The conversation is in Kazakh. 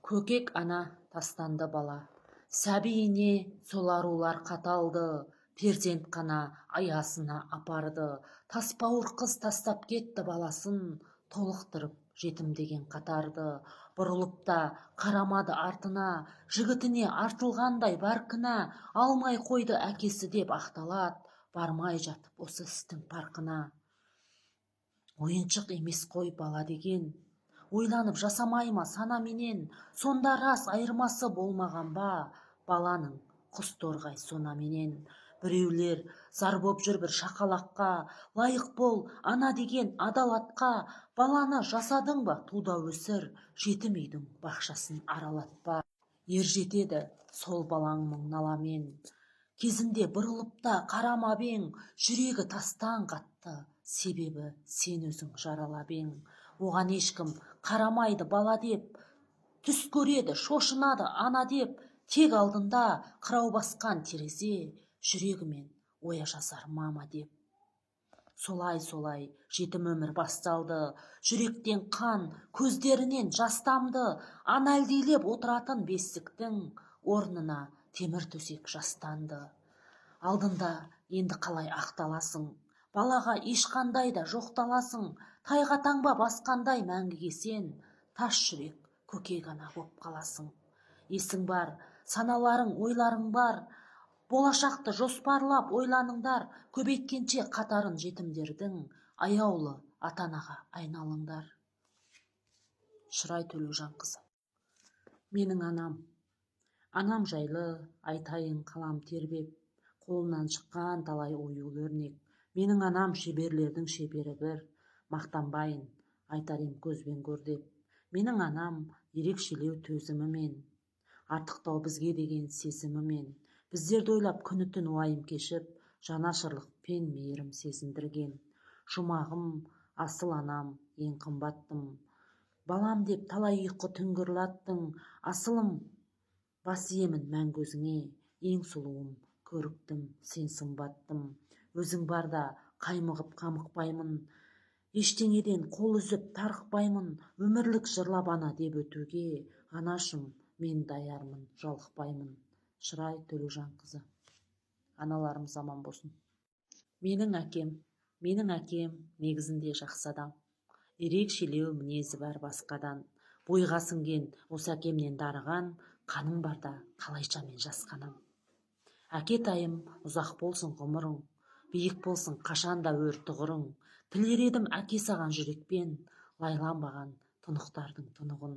Көкек ана тастанды бала, сәбиіне сол арулар қаталды, перзент қана аясына апарды, тасбауыр қыз тастап кетті баласын, толықтырып жетімдеген қатарды, бұрылып та қарамады артына, жігітіне артылғандай бар кінә, алмай қойды әкесі деп ақталат, бармай жатып осы істің парқына. Ойыншық емес қой бала деген, ойланып жасамай ма санаменен, сонда рас айырмасы болмаған ба, баланың құс торғай сонаменен. Біреулер зар боп жүр бір шақалаққа, лайық бол ана деген адал атқа, баланы жасадың ба туда өсір, жетім үйдің бақшасын аралатпа. Ер жетеді сол балаң мұң-наламен, кезінде бұрылып та қарамап ең, жүрегі тастан қатты, себебі сен өзің жаралап ең. Оған ешкім қарамайды бала деп, түс көреді шошынады ана деп, тек алдында қырау басқан терезе, жүрегімен оя жазар мама деп. Солай жетім өмір басталды, жүректен қан, көздерінен жас тамды, ана әлдилеп отыратын бесіктің орнына темір төсек жастанды. Алдында енді қалай ақталасың, балаға ешқандай да жоқталасың, тайға таңба басқандай мәңгіге сен, тас жүрек көкек ана боп қаласың. Есің бар, саналарың, ойларың бар, болашақты жоспарлап ойланыңдар, көбейткенше қатарын жетімдердің, аяулы ата-анаға айналыңдар. Шырай Төлеужанқызы. Менің анам жайлы айтайын қалам тербеп, қолынан шыққан талай оюлы өрнек. Менің анам шеберлердің шебері бір, мақтанбайын, айтар ем көзбен көр деп. Менің анам ерекшелеу төзімімен, артықтау бізге деген сезімімен, біздерді ойлап күні түн уайым кешіп, жанашырлық пен мейірім сезіндірген. Жұмағым, асыл анам, ең қымбаттым, балам деп талай ұйқы түнгірлаттың, асылым, бас иемін мәңгі өзіңе, ең сұлуым, көріктім, сен сымбаттым. Өзің барда қаймығып қамықпаймын, ештеңеден қол үзіп тарықпаймын, өмірлік жырлап ана деп өтуге, анашым, мен даярмын, жалықпаймын. Шырай Төлеужанқызы. Аналарымыз аман болсын. Менің әкем негізінде жақсы адам, ерекшелеу мінезі бар басқадан, бойға сіңген осы әкемнен дарыған, қаным барда қалайша мен жасқанам. Әкетайым, ұзақ болсын ғұмырың, биік болсын қашанда өр тұғырың, тілер едім әке саған жүрекпен, лайланбаған тұнықтардың тұнығын.